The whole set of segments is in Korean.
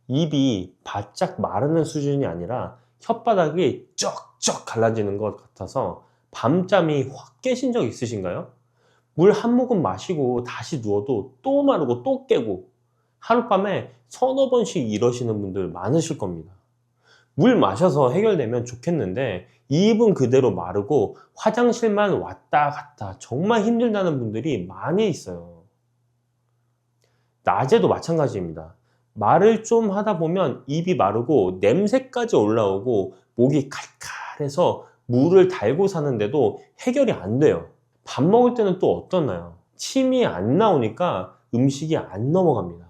입이 바짝 마르는 수준이 아니라 혓바닥이 쩍쩍 갈라지는 것 같아서 밤잠이 확 깨신 적 있으신가요? 물 한 모금 마시고 다시 누워도 또 마르고 또 깨고 하룻밤에 서너 번씩 이러시는 분들 많으실 겁니다. 물 마셔서 해결되면 좋겠는데 입은 그대로 마르고 화장실만 왔다 갔다 정말 힘들다는 분들이 많이 있어요. 낮에도 마찬가지입니다. 말을 좀 하다 보면 입이 마르고 냄새까지 올라오고 목이 칼칼해서 물을 달고 사는데도 해결이 안 돼요. 밥 먹을 때는 또 어떠나요? 침이 안 나오니까 음식이 안 넘어갑니다.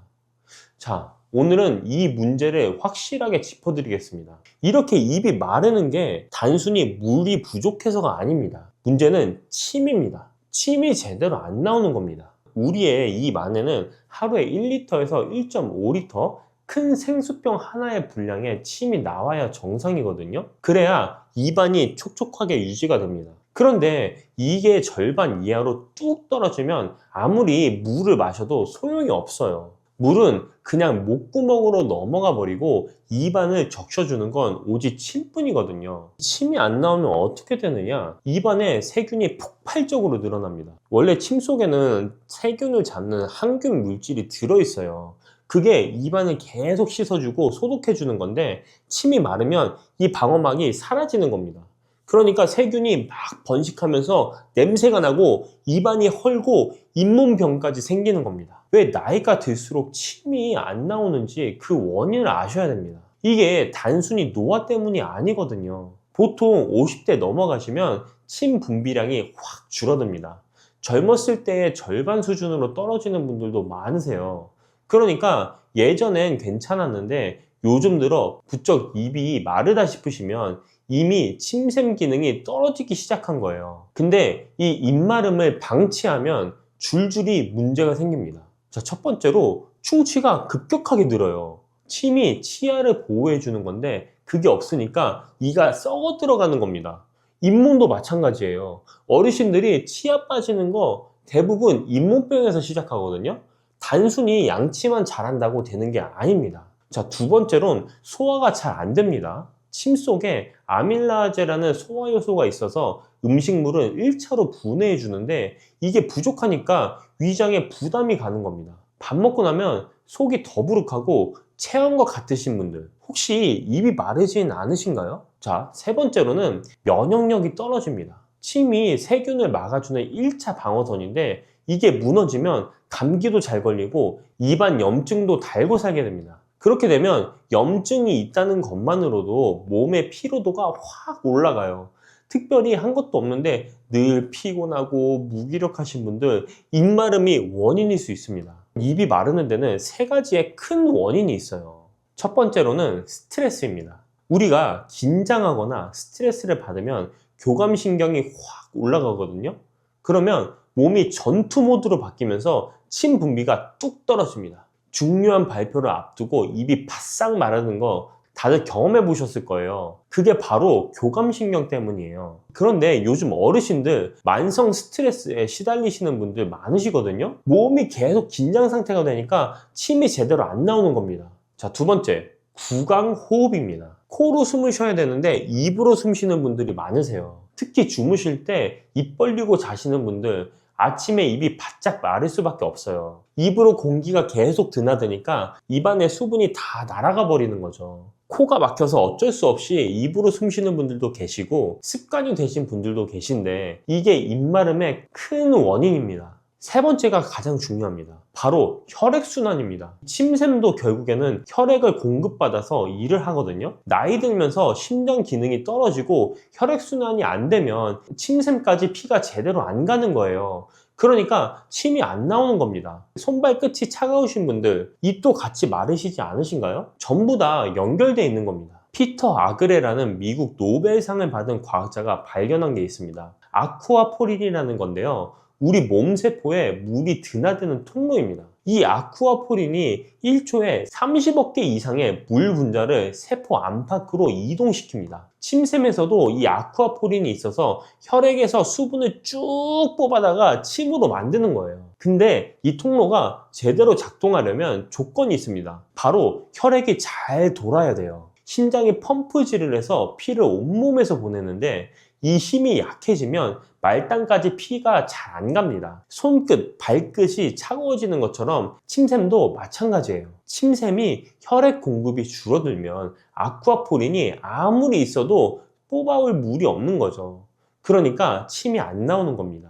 자, 오늘은 이 문제를 확실하게 짚어드리겠습니다. 이렇게 입이 마르는 게 단순히 물이 부족해서가 아닙니다. 문제는 침입니다. 침이 제대로 안 나오는 겁니다. 우리의 입 안에는 하루에 1리터에서 1.5리터 큰 생수병 하나의 분량의 침이 나와야 정상이거든요. 그래야 입안이 촉촉하게 유지가 됩니다. 그런데 이게 절반 이하로 뚝 떨어지면 아무리 물을 마셔도 소용이 없어요. 물은 그냥 목구멍으로 넘어가 버리고 입안을 적셔주는 건 오직 침뿐이거든요. 침이 안 나오면 어떻게 되느냐? 입안에 세균이 폭발적으로 늘어납니다. 원래 침 속에는 세균을 잡는 항균 물질이 들어있어요. 그게 입안을 계속 씻어주고 소독해주는 건데 침이 마르면 이 방어막이 사라지는 겁니다. 그러니까 세균이 막 번식하면서 냄새가 나고 입안이 헐고 잇몸병까지 생기는 겁니다. 왜 나이가 들수록 침이 안 나오는지 그 원인을 아셔야 됩니다. 이게 단순히 노화 때문이 아니거든요. 보통 50대 넘어가시면 침 분비량이 확 줄어듭니다. 젊었을 때의 절반 수준으로 떨어지는 분들도 많으세요. 그러니까 예전엔 괜찮았는데 요즘 들어 부쩍 입이 마르다 싶으시면 이미 침샘 기능이 떨어지기 시작한 거예요. 근데 이 입마름을 방치하면 줄줄이 문제가 생깁니다. 자, 첫 번째로 충치가 급격하게 늘어요. 침이 치아를 보호해 주는 건데 그게 없으니까 이가 썩어 들어가는 겁니다. 잇몸도 마찬가지예요. 어르신들이 치아 빠지는 거 대부분 잇몸병에서 시작하거든요. 단순히 양치만 잘한다고 되는 게 아닙니다. 자, 두 번째로는 소화가 잘 안 됩니다. 침 속에 아밀라제라는 소화 요소가 있어서 음식물은 1차로 분해해 주는데 이게 부족하니까 위장에 부담이 가는 겁니다. 밥 먹고 나면 속이 더부룩하고 체한 것 같으신 분들 혹시 입이 마르진 않으신가요? 자, 세 번째로는 면역력이 떨어집니다. 침이 세균을 막아주는 1차 방어선인데 이게 무너지면 감기도 잘 걸리고 입안 염증도 달고 살게 됩니다. 그렇게 되면 염증이 있다는 것만으로도 몸의 피로도가 확 올라가요. 특별히 한 것도 없는데 늘 피곤하고 무기력하신 분들 입마름이 원인일 수 있습니다. 입이 마르는 데는 세 가지의 큰 원인이 있어요. 첫 번째로는 스트레스입니다. 우리가 긴장하거나 스트레스를 받으면 교감신경이 확 올라가거든요. 그러면 몸이 전투 모드로 바뀌면서 침 분비가 뚝 떨어집니다. 중요한 발표를 앞두고 입이 바싹 마르는 거 다들 경험해 보셨을 거예요. 그게 바로 교감신경 때문이에요. 그런데 요즘 어르신들 만성 스트레스에 시달리시는 분들 많으시거든요. 몸이 계속 긴장 상태가 되니까 침이 제대로 안 나오는 겁니다. 자, 두 번째, 구강호흡입니다. 코로 숨을 쉬어야 되는데 입으로 숨 쉬는 분들이 많으세요. 특히 주무실 때 입 벌리고 자시는 분들 아침에 입이 바짝 마를 수밖에 없어요. 입으로 공기가 계속 드나드니까 입안에 수분이 다 날아가 버리는 거죠. 코가 막혀서 어쩔 수 없이 입으로 숨 쉬는 분들도 계시고 습관이 되신 분들도 계신데 이게 입마름의 큰 원인입니다. 세 번째가 가장 중요합니다. 바로 혈액순환입니다. 침샘도 결국에는 혈액을 공급받아서 일을 하거든요. 나이 들면서 심장 기능이 떨어지고 혈액순환이 안 되면 침샘까지 피가 제대로 안 가는 거예요. 그러니까 침이 안 나오는 겁니다. 손발 끝이 차가우신 분들 입도 같이 마르시지 않으신가요? 전부 다 연결되어 있는 겁니다. 피터 아그레라는 미국 노벨상을 받은 과학자가 발견한 게 있습니다. 아쿠아포린이라는 건데요. 우리 몸 세포에 물이 드나드는 통로입니다. 이 아쿠아포린이 1초에 30억 개 이상의 물 분자를 세포 안팎으로 이동시킵니다. 침샘에서도 이 아쿠아포린이 있어서 혈액에서 수분을 쭉 뽑아다가 침으로 만드는 거예요. 근데 이 통로가 제대로 작동하려면 조건이 있습니다. 바로 혈액이 잘 돌아야 돼요. 심장이 펌프질을 해서 피를 온몸에서 보내는데 이 힘이 약해지면 말단까지 피가 잘 안 갑니다. 손끝, 발끝이 차가워지는 것처럼 침샘도 마찬가지예요. 침샘이 혈액 공급이 줄어들면 아쿠아포린이 아무리 있어도 뽑아올 물이 없는 거죠. 그러니까 침이 안 나오는 겁니다.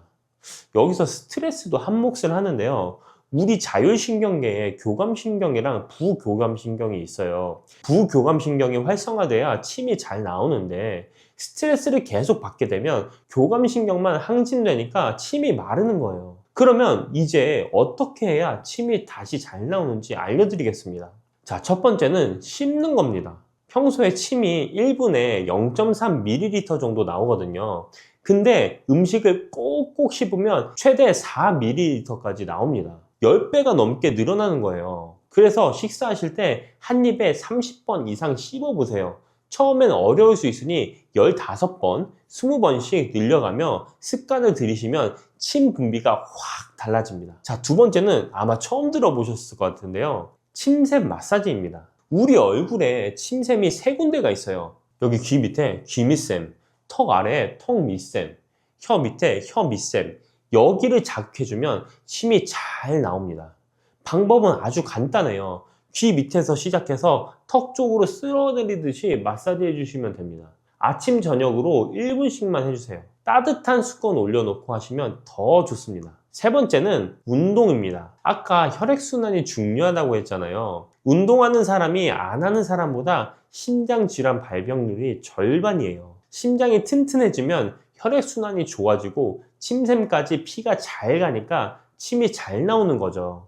여기서 스트레스도 한 몫을 하는데요. 우리 자율신경계에 교감신경이랑 부교감신경이 있어요. 부교감신경이 활성화돼야 침이 잘 나오는데 스트레스를 계속 받게 되면 교감신경만 항진되니까 침이 마르는 거예요. 그러면 이제 어떻게 해야 침이 다시 잘 나오는지 알려드리겠습니다. 자, 첫 번째는 씹는 겁니다. 평소에 침이 1분에 0.3ml 정도 나오거든요. 근데 음식을 꼭꼭 씹으면 최대 4ml까지 나옵니다. 10배가 넘게 늘어나는 거예요. 그래서 식사하실 때 한 입에 30번 이상 씹어보세요. 처음엔 어려울 수 있으니 15번, 20번씩 늘려가며 습관을 들이시면 침 분비가 확 달라집니다. 자, 두 번째는 아마 처음 들어보셨을 것 같은데요. 침샘 마사지입니다. 우리 얼굴에 침샘이 세 군데가 있어요. 여기 귀 밑에 귀 밑샘, 턱 아래에 턱 밑샘, 혀 밑에 혀 밑샘. 여기를 자극해주면 침이 잘 나옵니다. 방법은 아주 간단해요. 귀 밑에서 시작해서 턱 쪽으로 쓸어내리듯이 마사지 해주시면 됩니다. 아침 저녁으로 1분씩만 해주세요. 따뜻한 수건 올려놓고 하시면 더 좋습니다. 세 번째는 운동입니다. 아까 혈액순환이 중요하다고 했잖아요. 운동하는 사람이 안 하는 사람보다 심장질환 발병률이 절반이에요. 심장이 튼튼해지면 혈액순환이 좋아지고 침샘까지 피가 잘 가니까 침이 잘 나오는 거죠.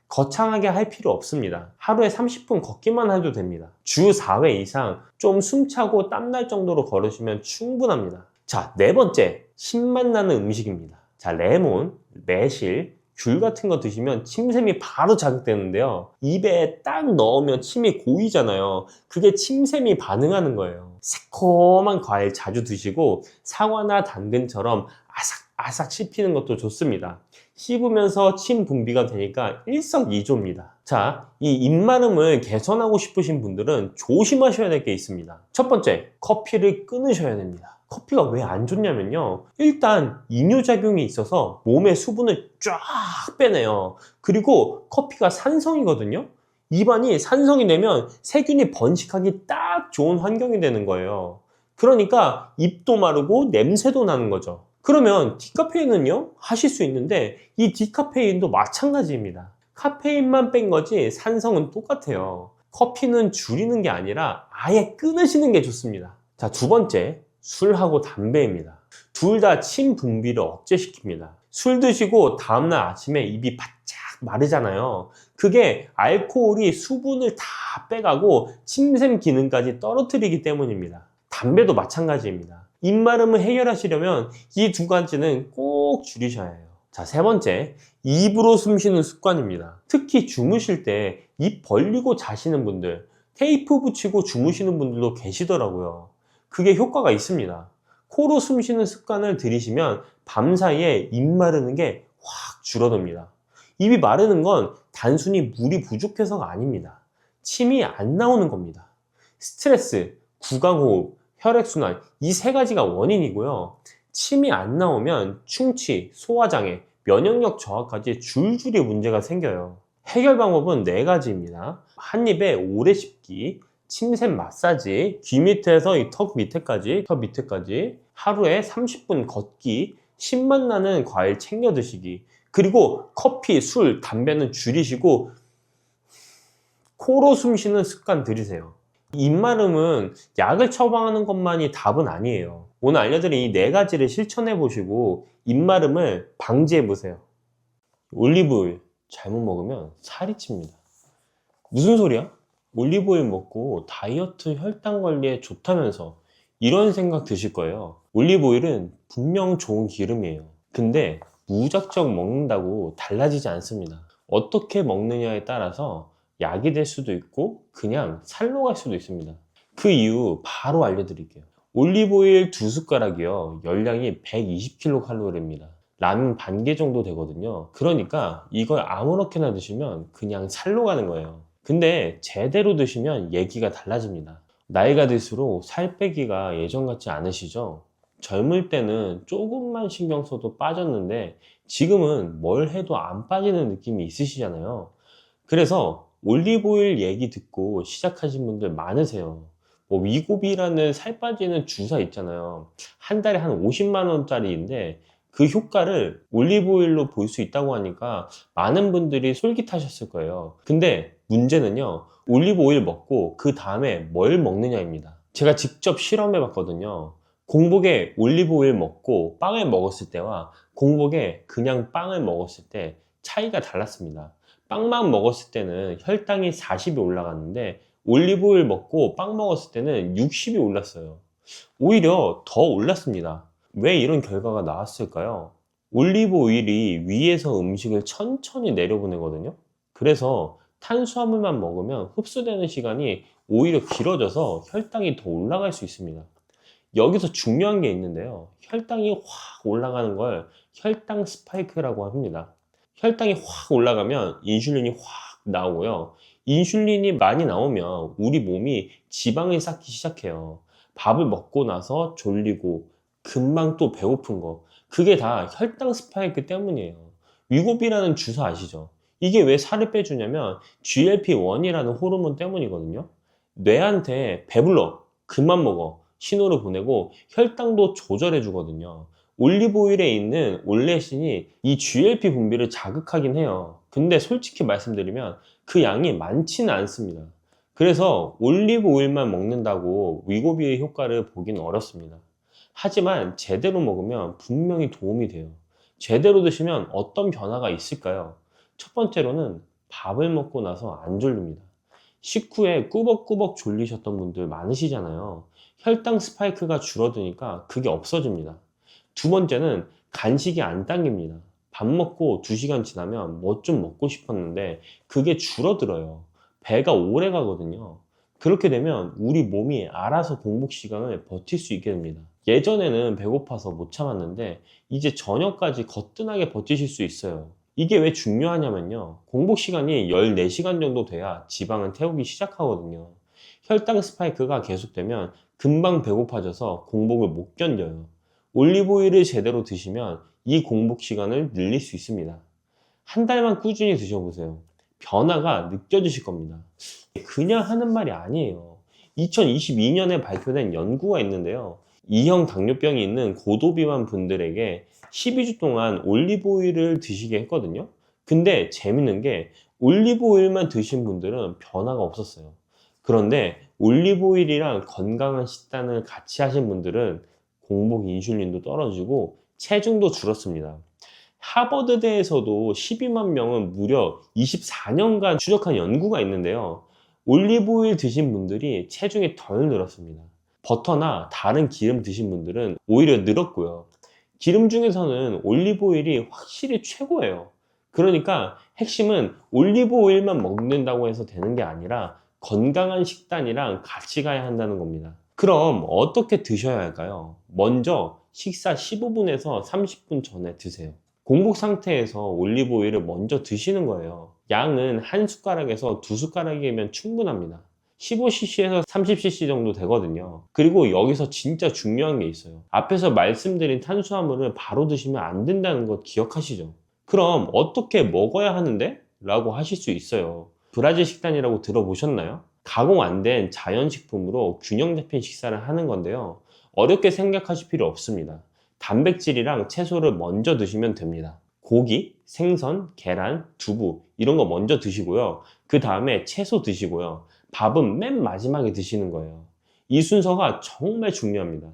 거창하게 할 필요 없습니다. 하루에 30분 걷기만 해도 됩니다. 주 4회 이상 좀 숨차고 땀날 정도로 걸으시면 충분합니다. 자, 네 번째, 신맛 나는 음식입니다. 자, 레몬, 매실, 귤 같은 거 드시면 침샘이 바로 자극되는데요. 입에 딱 넣으면 침이 고이잖아요. 그게 침샘이 반응하는 거예요. 새콤한 과일 자주 드시고 사과나 당근처럼 아삭아삭 씹히는 것도 좋습니다. 씹으면서 침 분비가 되니까 일석이조입니다. 자, 이 입마름을 개선하고 싶으신 분들은 조심하셔야 될 게 있습니다. 첫 번째, 커피를 끊으셔야 됩니다. 커피가 왜 안 좋냐면요. 일단 이뇨작용이 있어서 몸의 수분을 쫙 빼내요. 그리고 커피가 산성이거든요. 입안이 산성이 되면 세균이 번식하기 딱 좋은 환경이 되는 거예요. 그러니까 입도 마르고 냄새도 나는 거죠. 그러면 디카페인은요? 하실 수 있는데 이 디카페인도 마찬가지입니다. 카페인만 뺀 거지 산성은 똑같아요. 커피는 줄이는 게 아니라 아예 끊으시는 게 좋습니다. 자, 두 번째, 술하고 담배입니다. 둘 다 침 분비를 억제시킵니다. 술 드시고 다음날 아침에 입이 바짝 마르잖아요. 그게 알코올이 수분을 다 빼가고 침샘 기능까지 떨어뜨리기 때문입니다. 담배도 마찬가지입니다. 입마름을 해결하시려면 이 두 가지는 꼭 줄이셔야 해요. 자, 세 번째, 입으로 숨 쉬는 습관입니다. 특히 주무실 때 입 벌리고 자시는 분들, 테이프 붙이고 주무시는 분들도 계시더라고요. 그게 효과가 있습니다. 코로 숨 쉬는 습관을 들이시면 밤사이에 입 마르는 게 확 줄어듭니다. 입이 마르는 건 단순히 물이 부족해서가 아닙니다. 침이 안 나오는 겁니다. 스트레스, 구강호흡, 혈액순환, 이 세 가지가 원인이고요. 침이 안 나오면 충치, 소화장애, 면역력 저하까지 줄줄이 문제가 생겨요. 해결 방법은 네 가지입니다. 한 입에 오래 씹기, 침샘 마사지, 귀 밑에서 이 턱 밑에까지, 혀 밑에까지, 하루에 30분 걷기, 신맛 나는 과일 챙겨 드시기, 그리고 커피, 술, 담배는 줄이시고 코로 숨 쉬는 습관 들이세요. 입마름은 약을 처방하는 것만이 답은 아니에요. 오늘 알려드린 이 네 가지를 실천해 보시고 입마름을 방지해 보세요. 올리브오일 잘못 먹으면 살이 찝니다. 무슨 소리야? 올리브오일 먹고 다이어트 혈당 관리에 좋다면서, 이런 생각 드실 거예요. 올리브오일은 분명 좋은 기름이에요. 근데 무작정 먹는다고 달라지지 않습니다. 어떻게 먹느냐에 따라서 약이 될 수도 있고 그냥 살로 갈 수도 있습니다. 그 이유 바로 알려드릴게요. 올리브오일 2숟가락이요, 열량이 120kcal입니다. 라면 반 개 정도 되거든요. 그러니까 이걸 아무렇게나 드시면 그냥 살로 가는 거예요. 근데 제대로 드시면 얘기가 달라집니다. 나이가 들수록 살 빼기가 예전 같지 않으시죠? 젊을 때는 조금만 신경 써도 빠졌는데 지금은 뭘 해도 안 빠지는 느낌이 있으시잖아요. 그래서 올리브오일 얘기 듣고 시작하신 분들 많으세요. 뭐 위고비라는 살 빠지는 주사 있잖아요. 한 달에 한 50만 원짜리인데 그 효과를 올리브오일로 볼 수 있다고 하니까 많은 분들이 솔깃하셨을 거예요. 근데 문제는요, 올리브오일 먹고 그 다음에 뭘 먹느냐입니다. 제가 직접 실험해 봤거든요. 공복에 올리브오일 먹고 빵을 먹었을 때와 공복에 그냥 빵을 먹었을 때 차이가 달랐습니다. 빵만 먹었을 때는 혈당이 40이 올라갔는데 올리브오일 먹고 빵 먹었을 때는 60이 올랐어요. 오히려 더 올랐습니다. 왜 이런 결과가 나왔을까요? 올리브 오일이 위에서 음식을 천천히 내려보내거든요. 그래서 탄수화물만 먹으면 흡수되는 시간이 오히려 길어져서 혈당이 더 올라갈 수 있습니다. 여기서 중요한 게 있는데요. 혈당이 확 올라가는 걸 혈당 스파이크라고 합니다. 혈당이 확 올라가면 인슐린이 확 나오고요. 인슐린이 많이 나오면 우리 몸이 지방을 쌓기 시작해요. 밥을 먹고 나서 졸리고 금방 또 배고픈 거. 그게 다 혈당 스파이크 때문이에요. 위고비라는 주사 아시죠? 이게 왜 살을 빼주냐면 GLP-1이라는 호르몬 때문이거든요. 뇌한테 배불러, 그만 먹어 신호를 보내고 혈당도 조절해 주거든요. 올리브오일에 있는 올레신이 이 GLP 분비를 자극하긴 해요. 근데 솔직히 말씀드리면 그 양이 많지는 않습니다. 그래서 올리브 오일만 먹는다고 위고비의 효과를 보기는 어렵습니다. 하지만 제대로 먹으면 분명히 도움이 돼요. 제대로 드시면 어떤 변화가 있을까요? 첫 번째로는 밥을 먹고 나서 안 졸립니다. 식후에 꾸벅꾸벅 졸리셨던 분들 많으시잖아요. 혈당 스파이크가 줄어드니까 그게 없어집니다. 두 번째는 간식이 안 당깁니다. 밥 먹고 2시간 지나면 뭐 좀 먹고 싶었는데 그게 줄어들어요. 배가 오래 가거든요. 그렇게 되면 우리 몸이 알아서 공복 시간을 버틸 수 있게 됩니다. 예전에는 배고파서 못 참았는데 이제 저녁까지 거뜬하게 버티실 수 있어요. 이게 왜 중요하냐면요. 공복 시간이 14시간 정도 돼야 지방은 태우기 시작하거든요. 혈당 스파이크가 계속되면 금방 배고파져서 공복을 못 견뎌요. 올리브오일을 제대로 드시면 이 공복 시간을 늘릴 수 있습니다. 한 달만 꾸준히 드셔보세요. 변화가 느껴지실 겁니다. 그냥 하는 말이 아니에요. 2022년에 발표된 연구가 있는데요. 2형 당뇨병이 있는 고도비만 분들에게 12주 동안 올리브오일을 드시게 했거든요. 근데 재밌는 게 올리브오일만 드신 분들은 변화가 없었어요. 그런데 올리브오일이랑 건강한 식단을 같이 하신 분들은 공복 인슐린도 떨어지고 체중도 줄었습니다. 하버드대에서도 12만 명은 무려 24년간 추적한 연구가 있는데요. 올리브오일 드신 분들이 체중이 덜 늘었습니다. 버터나 다른 기름 드신 분들은 오히려 늘었고요. 기름 중에서는 올리브오일이 확실히 최고예요. 그러니까 핵심은 올리브오일만 먹는다고 해서 되는 게 아니라 건강한 식단이랑 같이 가야 한다는 겁니다. 그럼 어떻게 드셔야 할까요? 먼저 식사 15분에서 30분 전에 드세요. 공복 상태에서 올리브 오일을 먼저 드시는 거예요. 양은 한 숟가락에서 두 숟가락이면 충분합니다. 15cc에서 30cc 정도 되거든요. 그리고 여기서 진짜 중요한 게 있어요. 앞에서 말씀드린 탄수화물을 바로 드시면 안 된다는 거 기억하시죠? 그럼 어떻게 먹어야 하는데? 라고 하실 수 있어요. 브라질 식단이라고 들어보셨나요? 가공 안 된 자연식품으로 균형 잡힌 식사를 하는 건데요. 어렵게 생각하실 필요 없습니다. 단백질이랑 채소를 먼저 드시면 됩니다. 고기, 생선, 계란, 두부 이런 거 먼저 드시고요. 그 다음에 채소 드시고요. 밥은 맨 마지막에 드시는 거예요. 이 순서가 정말 중요합니다.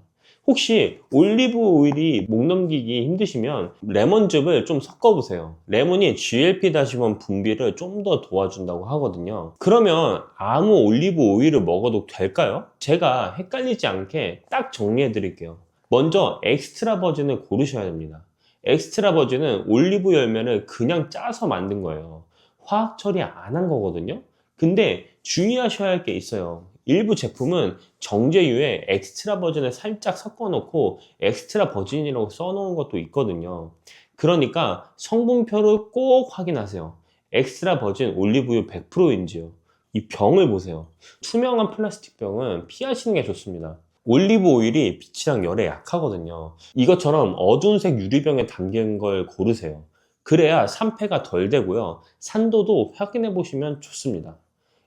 혹시 올리브 오일이 목 넘기기 힘드시면 레몬즙을 좀 섞어보세요. 레몬이 GLP-1 분비를 좀 더 도와준다고 하거든요. 그러면 아무 올리브 오일을 먹어도 될까요? 제가 헷갈리지 않게 딱 정리해 드릴게요. 먼저 엑스트라 버진을 고르셔야 됩니다. 엑스트라 버진은 올리브 열매를 그냥 짜서 만든 거예요. 화학 처리 안 한 거거든요. 근데 주의하셔야 할 게 있어요. 일부 제품은 정제유에 엑스트라 버진을 살짝 섞어 놓고 엑스트라 버진이라고 써 놓은 것도 있거든요. 그러니까 성분표를 꼭 확인하세요. 엑스트라 버진 올리브유 100%인지요. 이 병을 보세요. 투명한 플라스틱 병은 피하시는 게 좋습니다. 올리브 오일이 빛이랑 열에 약하거든요. 이것처럼 어두운 색 유리병에 담긴 걸 고르세요. 그래야 산패가 덜 되고요. 산도도 확인해 보시면 좋습니다.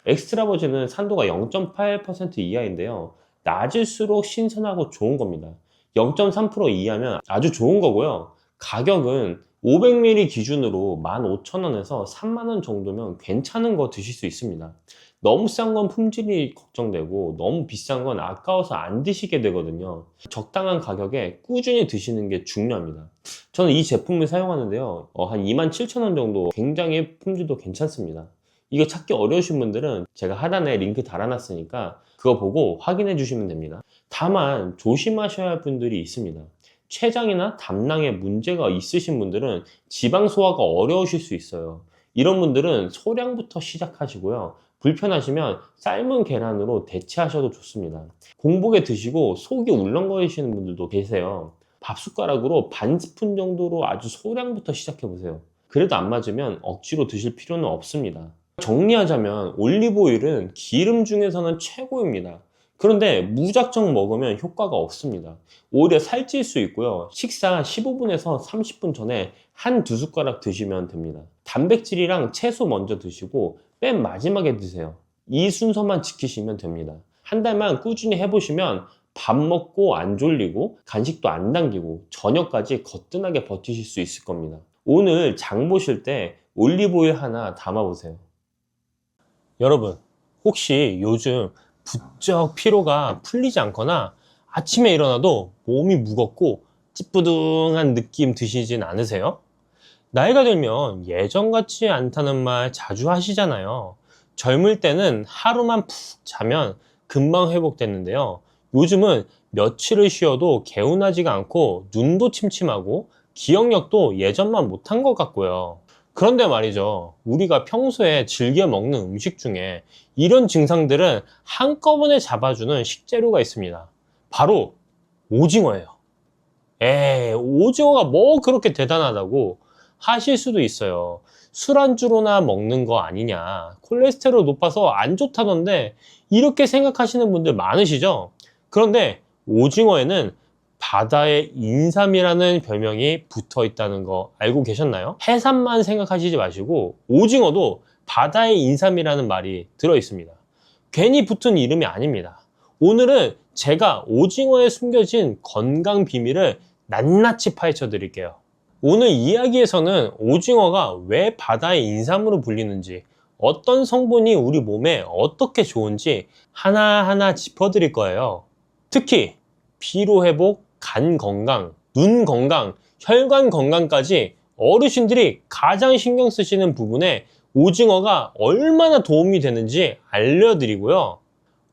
엑스트라 버진은 산도가 0.8% 이하인데요. 낮을수록 신선하고 좋은 겁니다. 0.3% 이하면 아주 좋은 거고요. 가격은 500ml 기준으로 15,000원에서 30,000원 정도면 괜찮은 거 드실 수 있습니다. 너무 싼 건 품질이 걱정되고 너무 비싼 건 아까워서 안 드시게 되거든요. 적당한 가격에 꾸준히 드시는 게 중요합니다. 저는 이 제품을 사용하는데요. 한 27,000원 정도 굉장히 품질도 괜찮습니다. 이거 찾기 어려우신 분들은 제가 하단에 링크 달아놨으니까 그거 보고 확인해 주시면 됩니다. 다만 조심하셔야 할 분들이 있습니다. 췌장이나 담낭에 문제가 있으신 분들은 지방 소화가 어려우실 수 있어요. 이런 분들은 소량부터 시작하시고요. 불편하시면 삶은 계란으로 대체하셔도 좋습니다. 공복에 드시고 속이 울렁거리시는 분들도 계세요. 밥 숟가락으로 반 스푼 정도로 아주 소량부터 시작해 보세요. 그래도 안 맞으면 억지로 드실 필요는 없습니다. 정리하자면 올리브 오일은 기름 중에서는 최고입니다. 그런데 무작정 먹으면 효과가 없습니다. 오히려 살찔 수 있고요. 식사 15분에서 30분 전에 한 두 숟가락 드시면 됩니다. 단백질이랑 채소 먼저 드시고 맨 마지막에 드세요. 이 순서만 지키시면 됩니다. 한 달만 꾸준히 해보시면 밥 먹고 안 졸리고 간식도 안 당기고 저녁까지 거뜬하게 버티실 수 있을 겁니다. 오늘 장 보실 때 올리브 오일 하나 담아보세요. 여러분, 혹시 요즘 부쩍 피로가 풀리지 않거나 아침에 일어나도 몸이 무겁고 찌뿌둥한 느낌 드시진 않으세요? 나이가 들면 예전 같지 않다는 말 자주 하시잖아요. 젊을 때는 하루만 푹 자면 금방 회복됐는데요. 요즘은 며칠을 쉬어도 개운하지가 않고 눈도 침침하고 기억력도 예전만 못한 것 같고요. 그런데 말이죠. 우리가 평소에 즐겨 먹는 음식 중에 이런 증상들은 한꺼번에 잡아주는 식재료가 있습니다. 바로 오징어예요. 오징어가 뭐 그렇게 대단하다고 하실 수도 있어요. 술안주로나 먹는 거 아니냐. 콜레스테롤 높아서 안 좋다던데 이렇게 생각하시는 분들 많으시죠? 그런데 오징어에는 바다의 인삼이라는 별명이 붙어 있다는 거 알고 계셨나요? 해산만 생각하시지 마시고 오징어도 바다의 인삼이라는 말이 들어 있습니다. 괜히 붙은 이름이 아닙니다. 오늘은 제가 오징어에 숨겨진 건강 비밀을 낱낱이 파헤쳐 드릴게요. 오늘 이야기에서는 오징어가 왜 바다의 인삼으로 불리는지, 어떤 성분이 우리 몸에 어떻게 좋은지 하나하나 짚어드릴 거예요. 특히 피로 회복, 간 건강, 눈 건강, 혈관 건강까지 어르신들이 가장 신경 쓰시는 부분에 오징어가 얼마나 도움이 되는지 알려드리고요.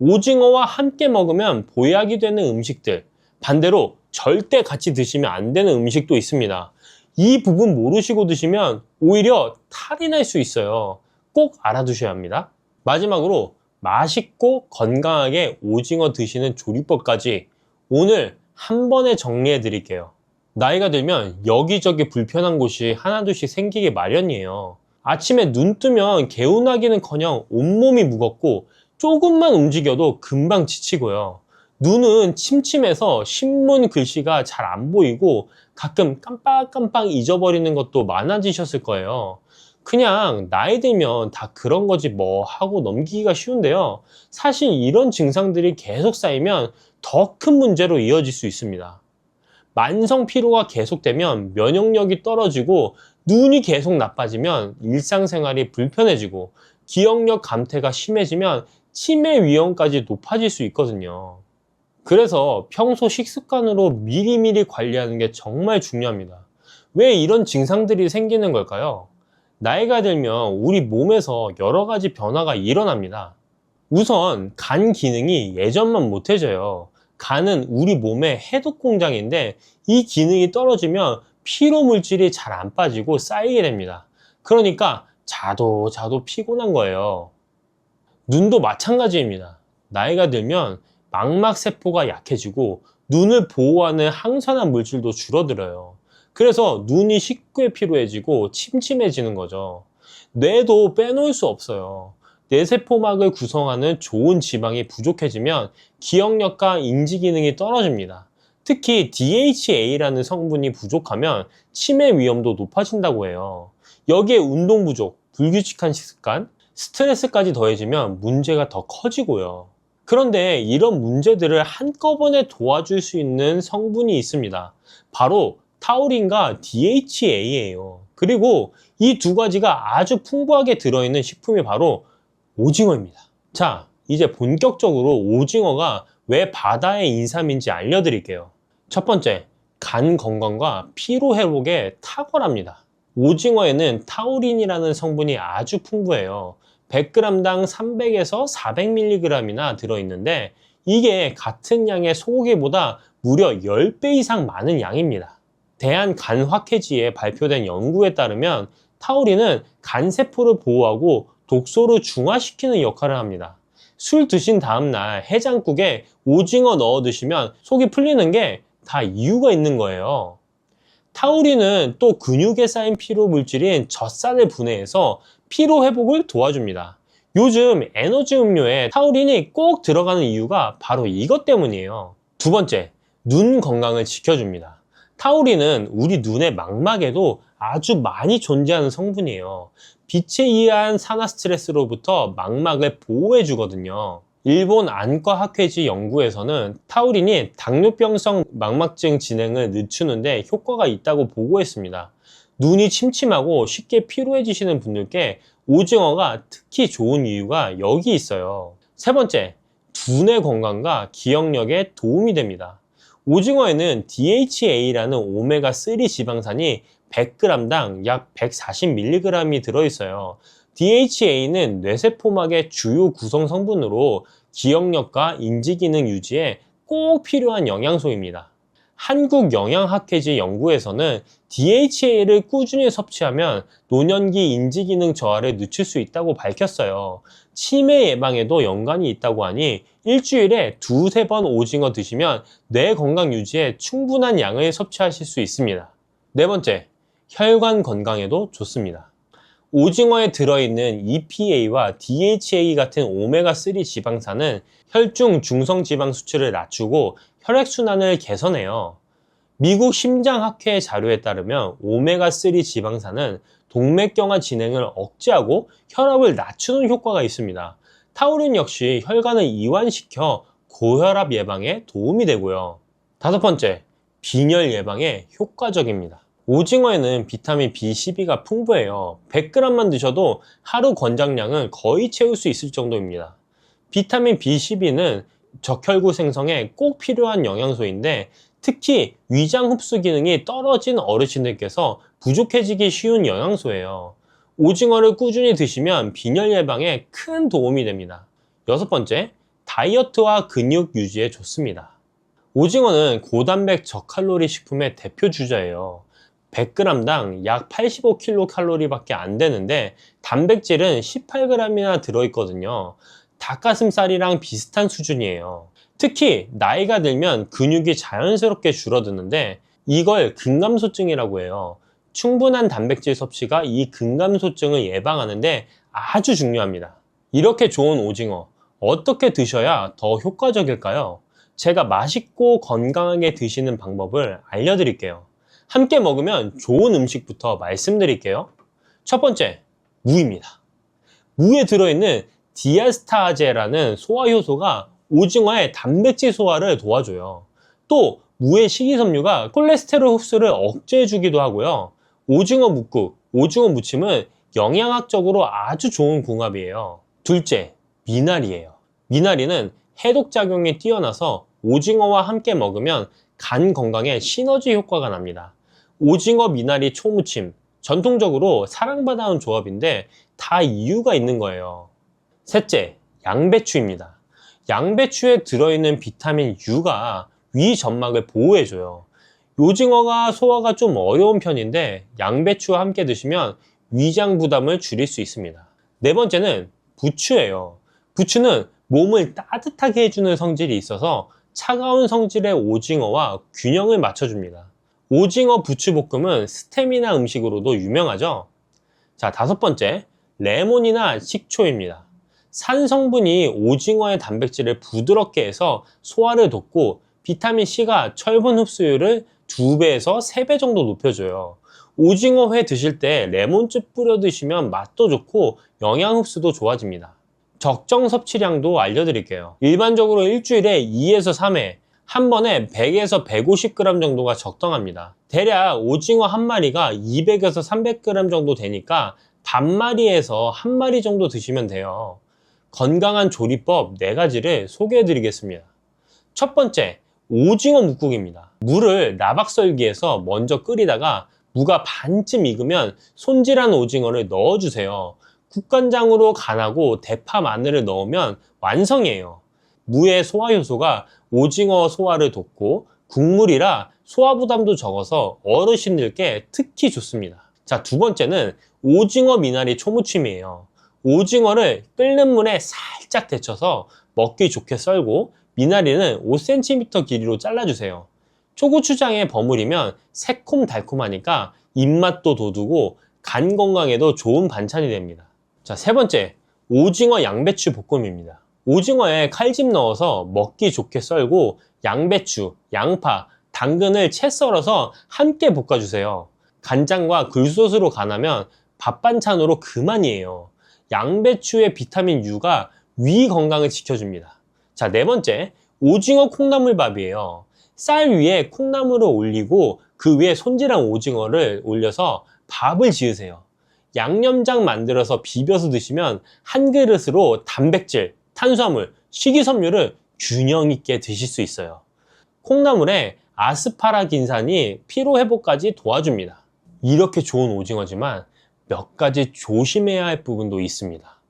오징어와 함께 먹으면 보약이 되는 음식들, 반대로 절대 같이 드시면 안 되는 음식도 있습니다. 이 부분 모르시고 드시면 오히려 탈이 날 수 있어요. 꼭 알아두셔야 합니다. 마지막으로 맛있고 건강하게 오징어 드시는 조리법까지 오늘 한 번에 정리해 드릴게요. 나이가 들면 여기저기 불편한 곳이 하나둘씩 생기기 마련이에요. 아침에 눈 뜨면 개운하기는커녕 온몸이 무겁고 조금만 움직여도 금방 지치고요. 눈은 침침해서 신문 글씨가 잘 안 보이고 가끔 깜빡깜빡 잊어버리는 것도 많아지셨을 거예요. 그냥 나이 들면 다 그런 거지 뭐 하고 넘기기가 쉬운데요. 사실 이런 증상들이 계속 쌓이면 더 큰 문제로 이어질 수 있습니다. 만성 피로가 계속되면 면역력이 떨어지고 눈이 계속 나빠지면 일상생활이 불편해지고 기억력 감퇴가 심해지면 치매 위험까지 높아질 수 있거든요. 그래서 평소 식습관으로 미리미리 관리하는 게 정말 중요합니다. 왜 이런 증상들이 생기는 걸까요? 나이가 들면 우리 몸에서 여러 가지 변화가 일어납니다. 우선 간 기능이 예전만 못해져요. 간은 우리 몸의 해독 공장인데 이 기능이 떨어지면 피로 물질이 잘 안 빠지고 쌓이게 됩니다. 그러니까 자도 피곤한 거예요. 눈도 마찬가지입니다. 나이가 들면 망막 세포가 약해지고 눈을 보호하는 항산화 물질도 줄어들어요. 그래서 눈이 쉽게 피로해지고 침침해지는 거죠. 뇌도 빼놓을 수 없어요. 뇌세포막을 구성하는 좋은 지방이 부족해지면 기억력과 인지 기능이 떨어집니다. 특히 DHA라는 성분이 부족하면 치매 위험도 높아진다고 해요. 여기에 운동 부족, 불규칙한 식습관, 스트레스까지 더해지면 문제가 더 커지고요. 그런데 이런 문제들을 한꺼번에 도와줄 수 있는 성분이 있습니다. 바로 타우린과 DHA예요. 그리고 이 두 가지가 아주 풍부하게 들어있는 식품이 바로 오징어입니다. 자, 이제 본격적으로 오징어가 왜 바다의 인삼인지 알려드릴게요. 첫 번째, 간 건강과 피로 회복에 탁월합니다. 오징어에는 타우린이라는 성분이 아주 풍부해요. 100g당 300에서 400mg이나 들어있는데 이게 같은 양의 소고기보다 무려 10배 이상 많은 양입니다. 대한간학회지에 발표된 연구에 따르면 타우린은 간세포를 보호하고 독소를 중화시키는 역할을 합니다. 술 드신 다음날 해장국에 오징어 넣어 드시면 속이 풀리는 게 다 이유가 있는 거예요. 타우린은 또 근육에 쌓인 피로 물질인 젖산을 분해해서 피로 회복을 도와줍니다. 요즘 에너지 음료에 타우린이 꼭 들어가는 이유가 바로 이것 때문이에요. 두 번째, 눈 건강을 지켜줍니다. 타우린은 우리 눈의 망막에도 아주 많이 존재하는 성분이에요. 빛에 의한 산화 스트레스로부터 망막을 보호해 주거든요. 일본 안과학회지 연구에서는 타우린이 당뇨병성 망막증 진행을 늦추는데 효과가 있다고 보고했습니다. 눈이 침침하고 쉽게 피로해지시는 분들께 오징어가 특히 좋은 이유가 여기 있어요. 세 번째, 두뇌 건강과 기억력에 도움이 됩니다. 오징어에는 DHA라는 오메가3 지방산이 100g당 약 140mg이 들어있어요. DHA는 뇌세포막의 주요 구성 성분으로 기억력과 인지기능 유지에 꼭 필요한 영양소입니다. 한국영양학회지 연구에서는 DHA를 꾸준히 섭취하면 노년기 인지기능 저하를 늦출 수 있다고 밝혔어요. 치매 예방에도 연관이 있다고 하니 일주일에 두세 번 오징어 드시면 뇌 건강 유지에 충분한 양을 섭취하실 수 있습니다. 네 번째, 혈관 건강에도 좋습니다. 오징어에 들어있는 EPA와 DHA 같은 오메가3 지방산은 혈중 중성지방 수치를 낮추고 혈액순환을 개선해요. 미국 심장학회 자료에 따르면 오메가3 지방산은 동맥경화 진행을 억제하고 혈압을 낮추는 효과가 있습니다. 타우린 역시 혈관을 이완시켜 고혈압 예방에 도움이 되고요. 다섯 번째, 빈혈 예방에 효과적입니다. 오징어에는 비타민 B12가 풍부해요. 100g만 드셔도 하루 권장량은 거의 채울 수 있을 정도입니다. 비타민 B12는 적혈구 생성에 꼭 필요한 영양소인데 특히 위장 흡수 기능이 떨어진 어르신들께서 부족해지기 쉬운 영양소예요. 오징어를 꾸준히 드시면 빈혈 예방에 큰 도움이 됩니다. 여섯 번째, 다이어트와 근육 유지에 좋습니다. 오징어는 고단백 저칼로리 식품의 대표 주자예요. 100g당 약 85kcal 밖에 안 되는데 단백질은 18g이나 들어있거든요. 닭가슴살이랑 비슷한 수준이에요. 특히 나이가 들면 근육이 자연스럽게 줄어드는데 이걸 근감소증이라고 해요. 충분한 단백질 섭취가 이 근감소증을 예방하는데 아주 중요합니다. 이렇게 좋은 오징어 어떻게 드셔야 더 효과적일까요? 제가 맛있고 건강하게 드시는 방법을 알려드릴게요. 함께 먹으면 좋은 음식부터 말씀드릴게요. 첫 번째, 무입니다. 무에 들어있는 디아스타제라는 소화 효소가 오징어의 단백질 소화를 도와줘요. 또 무의 식이섬유가 콜레스테롤 흡수를 억제해주기도 하고요. 오징어 묵국, 오징어 무침은 영양학적으로 아주 좋은 궁합이에요. 둘째, 미나리예요. 미나리는 해독작용이 뛰어나서 오징어와 함께 먹으면 간 건강에 시너지 효과가 납니다. 오징어 미나리 초무침, 전통적으로 사랑받아온 조합인데 다 이유가 있는 거예요. 셋째, 양배추입니다. 양배추에 들어있는 비타민 U가 위 점막을 보호해줘요. 오징어가 소화가 좀 어려운 편인데 양배추와 함께 드시면 위장 부담을 줄일 수 있습니다. 네 번째는 부추예요. 부추는 몸을 따뜻하게 해주는 성질이 있어서 차가운 성질의 오징어와 균형을 맞춰줍니다. 오징어 부추볶음은 스테미나 음식으로도 유명하죠. 자, 다섯 번째, 레몬이나 식초입니다. 산 성분이 오징어의 단백질을 부드럽게 해서 소화를 돕고 비타민C가 철분 흡수율을 2배에서 3배 정도 높여줘요. 오징어 회 드실 때 레몬즙 뿌려 드시면 맛도 좋고 영양 흡수도 좋아집니다. 적정 섭취량도 알려드릴게요. 일반적으로 일주일에 2에서 3회, 한 번에 100에서 150g 정도가 적당합니다. 대략 오징어 한 마리가 200에서 300g 정도 되니까 반마리에서 한 마리 정도 드시면 돼요. 건강한 조리법 4가지를 소개해 드리겠습니다. 첫 번째, 오징어 뭇국입니다. 물을 나박썰기에서 먼저 끓이다가 무가 반쯤 익으면 손질한 오징어를 넣어주세요. 국간장으로 간하고 대파, 마늘을 넣으면 완성이에요. 무의 소화 효소가 오징어 소화를 돕고 국물이라 소화 부담도 적어서 어르신들께 특히 좋습니다. 자, 두 번째는 오징어 미나리 초무침이에요. 오징어를 끓는 물에 살짝 데쳐서 먹기 좋게 썰고 미나리는 5cm 길이로 잘라주세요. 초고추장에 버무리면 새콤달콤하니까 입맛도 돋우고 간 건강에도 좋은 반찬이 됩니다. 자, 세 번째, 오징어 양배추 볶음입니다. 오징어에 칼집 넣어서 먹기 좋게 썰고 양배추, 양파, 당근을 채 썰어서 함께 볶아주세요. 간장과 굴소스로 간하면 밥 반찬으로 그만이에요. 양배추의 비타민 U가 위 건강을 지켜줍니다. 자, 네 번째, 오징어 콩나물밥이에요. 쌀 위에 콩나물을 올리고 그 위에 손질한 오징어를 올려서 밥을 지으세요. 양념장 만들어서 비벼서 드시면 한 그릇으로 단백질, 탄수화물, 식이섬유를 균형 있게 드실 수 있어요. 콩나물에 아스파라긴산이 피로회복까지 도와줍니다. 이렇게 좋은 오징어지만 몇 가지 조심해야 할 부분도 있습니다.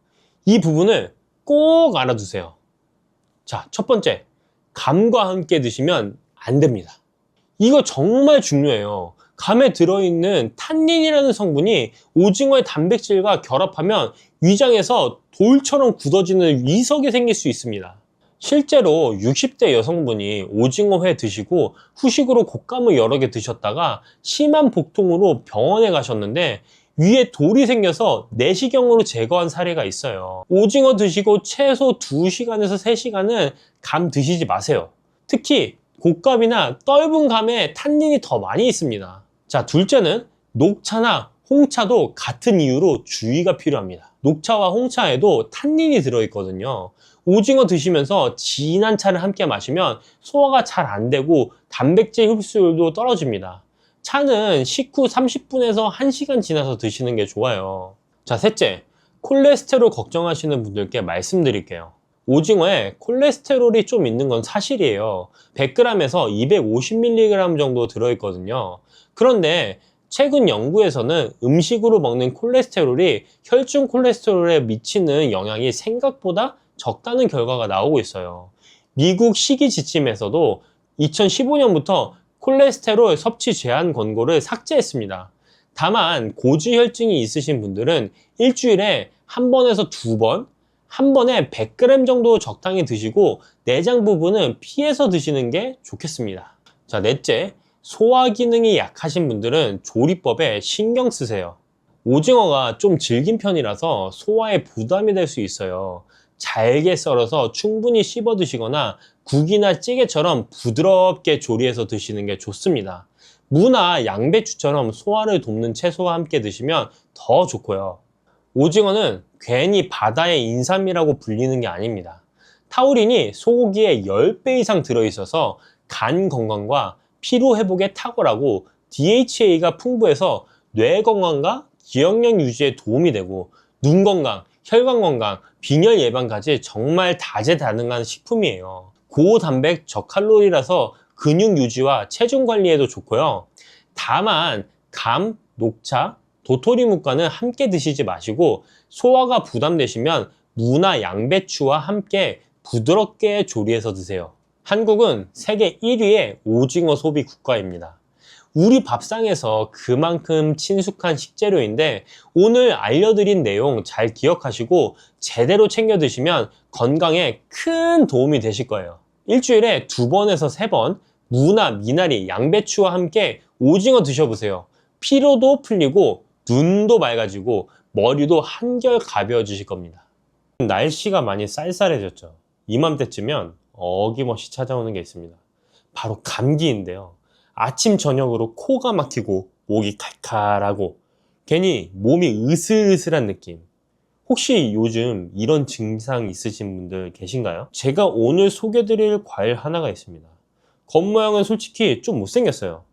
이 부분을 꼭 알아두세요. 자, 첫 번째, 감과 함께 드시면 안 됩니다. 이거 정말 중요해요. 감에 들어있는 탄닌이라는 성분이 오징어의 단백질과 결합하면 위장에서 돌처럼 굳어지는 위석이 생길 수 있습니다. 실제로 60대 여성분이 오징어 회 드시고 후식으로 곶감을 여러 개 드셨다가 심한 복통으로 병원에 가셨는데 위에 돌이 생겨서 내시경으로 제거한 사례가 있어요. 오징어 드시고 최소 2시간에서 3시간은 감 드시지 마세요. 특히 곶감이나 떫은 감에 탄닌이 더 많이 있습니다. 자, 둘째는 녹차나 홍차도 같은 이유로 주의가 필요합니다. 녹차와 홍차에도 탄닌이 들어있거든요. 오징어 드시면서 진한 차를 함께 마시면 소화가 잘 안 되고 단백질 흡수율도 떨어집니다. 차는 식후 30분에서 1시간 지나서 드시는 게 좋아요. 자, 셋째, 콜레스테롤 걱정하시는 분들께 말씀드릴게요. 오징어에 콜레스테롤이 좀 있는 건 사실이에요. 100g에서 250mg 정도 들어있거든요. 그런데 최근 연구에서는 음식으로 먹는 콜레스테롤이 혈중 콜레스테롤에 미치는 영향이 생각보다 적다는 결과가 나오고 있어요. 미국 식이지침에서도 2015년부터 콜레스테롤 섭취 제한 권고를 삭제했습니다. 다만 고지혈증이 있으신 분들은 일주일에 한 번에서 2번, 한 번에 100g 정도 적당히 드시고 내장 부분은 피해서 드시는 게 좋겠습니다. 자, 넷째, 소화 기능이 약하신 분들은 조리법에 신경 쓰세요. 오징어가 좀 질긴 편이라서 소화에 부담이 될 수 있어요. 잘게 썰어서 충분히 씹어 드시거나 국이나 찌개처럼 부드럽게 조리해서 드시는 게 좋습니다. 무나 양배추처럼 소화를 돕는 채소와 함께 드시면 더 좋고요. 오징어는 괜히 바다의 인삼이라고 불리는 게 아닙니다. 타우린이 소고기의 10배 이상 들어있어서 간 건강과 피로 회복에 탁월하고 DHA가 풍부해서 뇌 건강과 기억력 유지에 도움이 되고 눈 건강, 혈관 건강, 빈혈 예방까지 정말 다재다능한 식품이에요. 고단백 저칼로리라서 근육 유지와 체중 관리에도 좋고요. 다만 감, 녹차, 도토리묵과는 함께 드시지 마시고 소화가 부담되시면 무나 양배추와 함께 부드럽게 조리해서 드세요. 한국은 세계 1위의 오징어 소비 국가입니다. 우리 밥상에서 그만큼 친숙한 식재료인데 오늘 알려드린 내용 잘 기억하시고 제대로 챙겨 드시면 건강에 큰 도움이 되실 거예요. 일주일에 2번에서 3번 무나 미나리, 양배추와 함께 오징어 드셔보세요. 피로도 풀리고 눈도 맑아지고 머리도 한결 가벼워지실 겁니다. 날씨가 많이 쌀쌀해졌죠. 이맘때쯤면 어김없이 찾아오는 게 있습니다. 바로 감기인데요. 아침 저녁으로 코가 막히고 목이 칼칼하고 괜히 몸이 으슬으슬한 느낌. 혹시 요즘 이런 증상 있으신 분들 계신가요? 제가 오늘 소개드릴 과일 하나가 있습니다. 겉모양은 솔직히 좀 못생겼어요.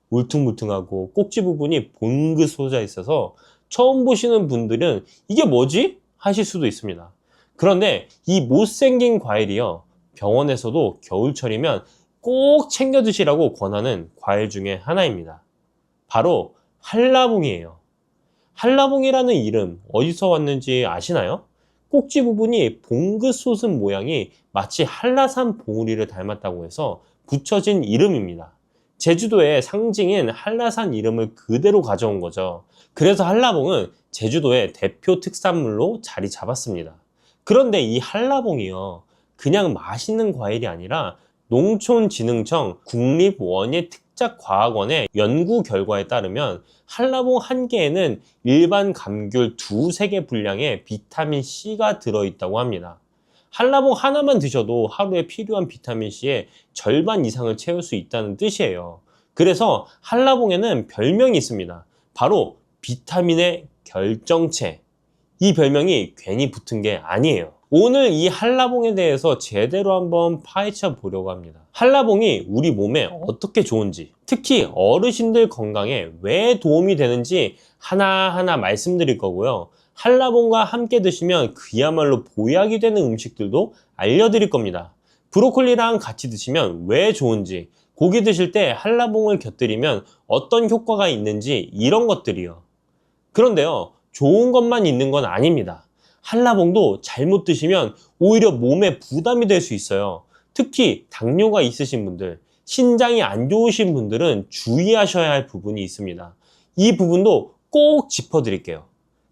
울퉁불퉁하고 꼭지 부분이 봉긋 솟아 있어서 처음 보시는 분들은 이게 뭐지? 하실 수도 있습니다. 그런데 이 못생긴 과일이요, 병원에서도 겨울철이면 꼭 챙겨 드시라고 권하는 과일 중에 하나입니다. 바로 한라봉이에요. 한라봉이라는 이름 어디서 왔는지 아시나요? 꼭지 부분이 봉긋 솟은 모양이 마치 한라산 봉우리를 닮았다고 해서 붙여진 이름입니다. 제주도의 상징인 한라산 이름을 그대로 가져온 거죠. 그래서 한라봉은 제주도의 대표 특산물로 자리 잡았습니다. 그런데 이 한라봉이요, 그냥 맛있는 과일이 아니라 농촌진흥청 국립원예특작과학원의 연구 결과에 따르면 한라봉 한 개에는 일반 감귤 2~3개 분량의 비타민C가 들어있다고 합니다. 한라봉 하나만 드셔도 하루에 필요한 비타민C의 절반 이상을 채울 수 있다는 뜻이에요. 그래서 한라봉에는 별명이 있습니다. 바로 비타민의 결정체. 이 별명이 괜히 붙은 게 아니에요. 오늘 이 한라봉에 대해서 제대로 한번 파헤쳐 보려고 합니다. 한라봉이 우리 몸에 어떻게 좋은지, 특히 어르신들 건강에 왜 도움이 되는지 하나하나 말씀드릴 거고요. 한라봉과 함께 드시면 그야말로 보약이 되는 음식들도 알려드릴 겁니다. 브로콜리랑 같이 드시면 왜 좋은지, 고기 드실 때 한라봉을 곁들이면 어떤 효과가 있는지, 이런 것들이요. 그런데요, 좋은 것만 있는 건 아닙니다. 한라봉도 잘못 드시면 오히려 몸에 부담이 될 수 있어요. 특히 당뇨가 있으신 분들, 신장이 안 좋으신 분들은 주의하셔야 할 부분이 있습니다. 이 부분도 꼭 짚어드릴게요.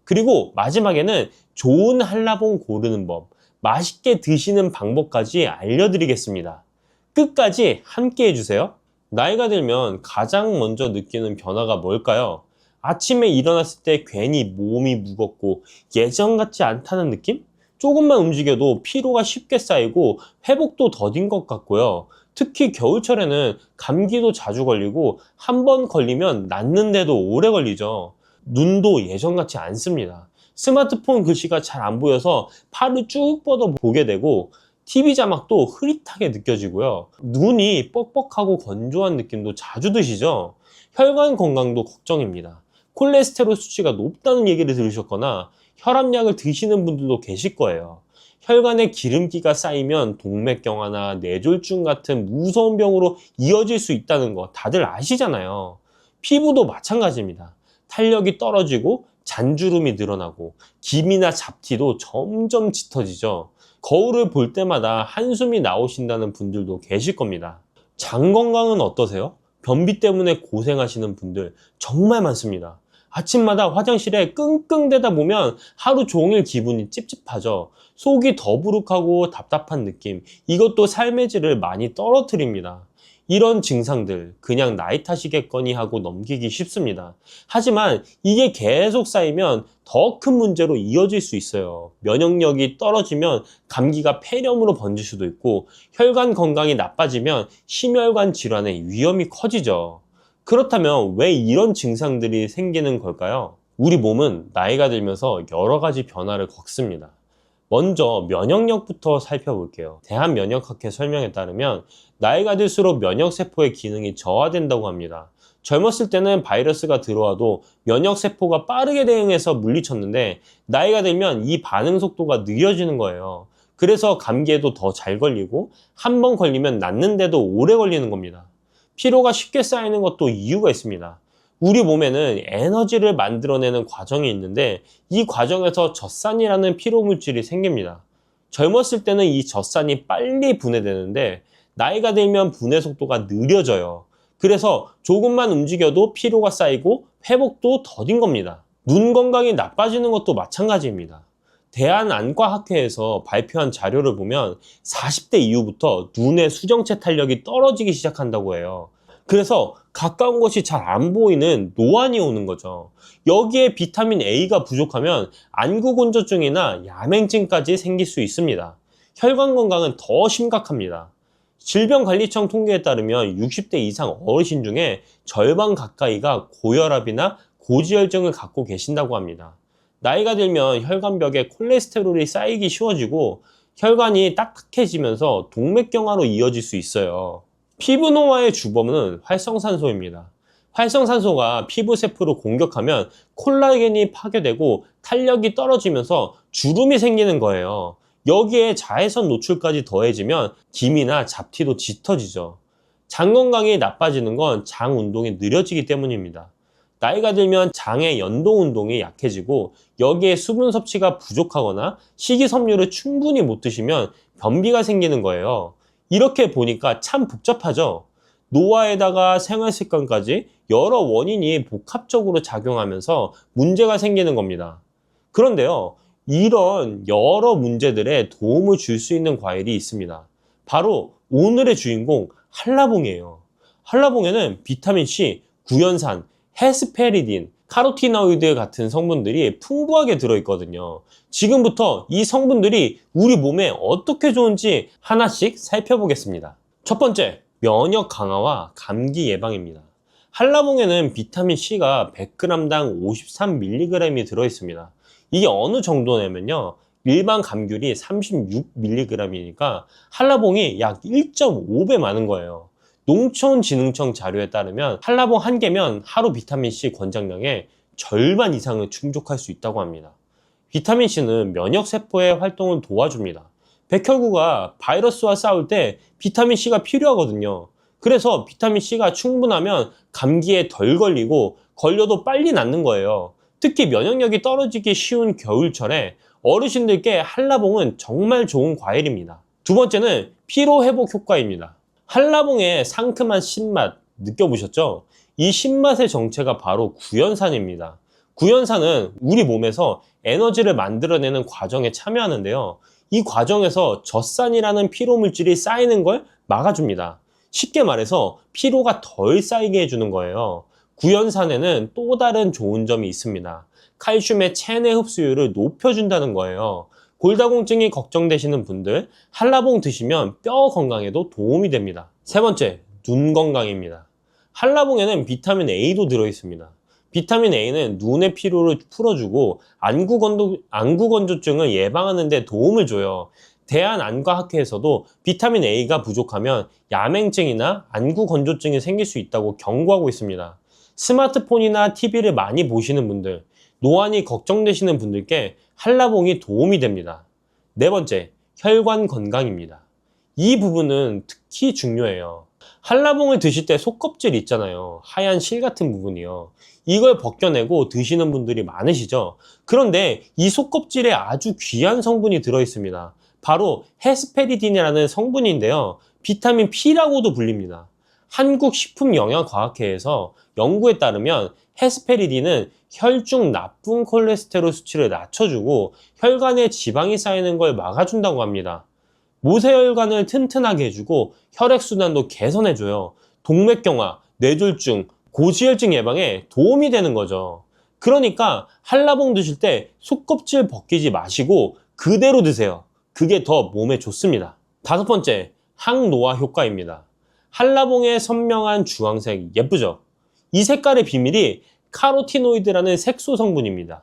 그리고 마지막에는 좋은 한라봉 고르는 법, 맛있게 드시는 방법까지 알려드리겠습니다. 끝까지 함께 해주세요. 나이가 들면 가장 먼저 느끼는 변화가 뭘까요? 아침에 일어났을 때 괜히 몸이 무겁고 예전 같지 않다는 느낌? 조금만 움직여도 피로가 쉽게 쌓이고 회복도 더딘 것 같고요. 특히 겨울철에는 감기도 자주 걸리고 한 번 걸리면 낫는데도 오래 걸리죠. 눈도 예전 같지 않습니다. 스마트폰 글씨가 잘 안 보여서 팔을 쭉 뻗어 보게 되고 TV 자막도 흐릿하게 느껴지고요. 눈이 뻑뻑하고 건조한 느낌도 자주 드시죠? 혈관 건강도 걱정입니다. 콜레스테롤 수치가 높다는 얘기를 들으셨거나 혈압약을 드시는 분들도 계실 거예요. 혈관에 기름기가 쌓이면 동맥경화나 뇌졸중 같은 무서운 병으로 이어질 수 있다는 거 다들 아시잖아요. 피부도 마찬가지입니다. 탄력이 떨어지고 잔주름이 늘어나고 기미나 잡티도 점점 짙어지죠. 거울을 볼 때마다 한숨이 나오신다는 분들도 계실 겁니다. 장 건강은 어떠세요? 변비 때문에 고생하시는 분들 정말 많습니다. 아침마다 화장실에 끙끙대다 보면 하루 종일 기분이 찝찝하죠. 속이 더부룩하고 답답한 느낌, 이것도 삶의 질을 많이 떨어뜨립니다. 이런 증상들 그냥 나이 탓이겠거니 하고 넘기기 쉽습니다. 하지만 이게 계속 쌓이면 더 큰 문제로 이어질 수 있어요. 면역력이 떨어지면 감기가 폐렴으로 번질 수도 있고, 혈관 건강이 나빠지면 심혈관 질환의 위험이 커지죠. 그렇다면 왜 이런 증상들이 생기는 걸까요? 우리 몸은 나이가 들면서 여러 가지 변화를 겪습니다. 먼저 면역력부터 살펴볼게요. 대한면역학회 설명에 따르면 나이가 들수록 면역세포의 기능이 저하된다고 합니다. 젊었을 때는 바이러스가 들어와도 면역세포가 빠르게 대응해서 물리쳤는데 나이가 들면 이 반응 속도가 느려지는 거예요. 그래서 감기에도 더 잘 걸리고 한 번 걸리면 낫는데도 오래 걸리는 겁니다. 피로가 쉽게 쌓이는 것도 이유가 있습니다. 우리 몸에는 에너지를 만들어내는 과정이 있는데 이 과정에서 젖산이라는 피로 물질이 생깁니다. 젊었을 때는 이 젖산이 빨리 분해되는데 나이가 들면 분해 속도가 느려져요. 그래서 조금만 움직여도 피로가 쌓이고 회복도 더딘 겁니다. 눈 건강이 나빠지는 것도 마찬가지입니다. 대한안과학회에서 발표한 자료를 보면 40대 이후부터 눈의 수정체 탄력이 떨어지기 시작한다고 해요. 그래서 가까운 것이 잘 안 보이는 노안이 오는 거죠. 여기에 비타민 A가 부족하면 안구건조증이나 야맹증까지 생길 수 있습니다. 혈관 건강은 더 심각합니다. 질병관리청 통계에 따르면 60대 이상 어르신 중에 절반 가까이가 고혈압이나 고지혈증을 갖고 계신다고 합니다. 나이가 들면 혈관벽에 콜레스테롤이 쌓이기 쉬워지고 혈관이 딱딱해지면서 동맥경화로 이어질 수 있어요. 피부 노화의 주범은 활성산소입니다. 활성산소가 피부 세포를 공격하면 콜라겐이 파괴되고 탄력이 떨어지면서 주름이 생기는 거예요. 여기에 자외선 노출까지 더해지면 기미나 잡티도 짙어지죠. 장 건강이 나빠지는 건 장 운동이 느려지기 때문입니다. 나이가 들면 장의 연동 운동이 약해지고 여기에 수분 섭취가 부족하거나 식이섬유를 충분히 못 드시면 변비가 생기는 거예요. 이렇게 보니까 참 복잡하죠. 노화에다가 생활습관까지 여러 원인이 복합적으로 작용하면서 문제가 생기는 겁니다. 그런데요, 이런 여러 문제들에 도움을 줄 수 있는 과일이 있습니다. 바로 오늘의 주인공 한라봉이에요. 한라봉에는 비타민C, 구연산, 헤스페리딘, 카로티노이드 같은 성분들이 풍부하게 들어있거든요. 지금부터 이 성분들이 우리 몸에 어떻게 좋은지 하나씩 살펴보겠습니다. 첫 번째, 면역 강화와 감기 예방입니다. 한라봉에는 비타민C가 100g당 53mg이 들어있습니다. 이게 어느 정도냐면요, 일반 감귤이 36mg이니까 한라봉이 약 1.5배 많은 거예요. 농촌진흥청 자료에 따르면 한라봉 한 개면 하루 비타민C 권장량의 절반 이상을 충족할 수 있다고 합니다. 비타민C는 면역세포의 활동을 도와줍니다. 백혈구가 바이러스와 싸울 때 비타민C가 필요하거든요. 그래서 비타민C가 충분하면 감기에 덜 걸리고 걸려도 빨리 낫는 거예요. 특히 면역력이 떨어지기 쉬운 겨울철에 어르신들께 한라봉은 정말 좋은 과일입니다. 두 번째는 피로회복 효과입니다. 한라봉의 상큼한 신맛 느껴보셨죠? 이 신맛의 정체가 바로 구연산입니다. 구연산은 우리 몸에서 에너지를 만들어내는 과정에 참여하는데요. 이 과정에서 젖산이라는 피로물질이 쌓이는 걸 막아줍니다. 쉽게 말해서 피로가 덜 쌓이게 해주는 거예요. 구연산에는 또 다른 좋은 점이 있습니다. 칼슘의 체내 흡수율을 높여준다는 거예요. 골다공증이 걱정되시는 분들, 한라봉 드시면 뼈 건강에도 도움이 됩니다. 세 번째, 눈 건강입니다. 한라봉에는 비타민 A도 들어있습니다. 비타민 A는 눈의 피로를 풀어주고 안구건조증을 예방하는 데 도움을 줘요. 대한안과학회에서도 비타민 A가 부족하면 야맹증이나 안구건조증이 생길 수 있다고 경고하고 있습니다. 스마트폰이나 TV를 많이 보시는 분들, 노안이 걱정되시는 분들께 한라봉이 도움이 됩니다. 네 번째, 혈관 건강입니다. 이 부분은 특히 중요해요. 한라봉을 드실 때 속껍질 있잖아요. 하얀 실 같은 부분이요. 이걸 벗겨내고 드시는 분들이 많으시죠? 그런데 이 속껍질에 아주 귀한 성분이 들어있습니다. 바로 헤스페리딘이라는 성분인데요. 비타민 P라고도 불립니다. 한국식품영양과학회에서 연구에 따르면 헤스페리딘은 혈중 나쁜 콜레스테롤 수치를 낮춰주고 혈관에 지방이 쌓이는 걸 막아준다고 합니다. 모세혈관을 튼튼하게 해주고 혈액순환도 개선해줘요. 동맥경화, 뇌졸중, 고지혈증 예방에 도움이 되는 거죠. 그러니까 한라봉 드실 때 속껍질 벗기지 마시고 그대로 드세요. 그게 더 몸에 좋습니다. 다섯 번째, 항노화 효과입니다. 한라봉의 선명한 주황색 예쁘죠? 이 색깔의 비밀이 카로티노이드라는 색소 성분입니다.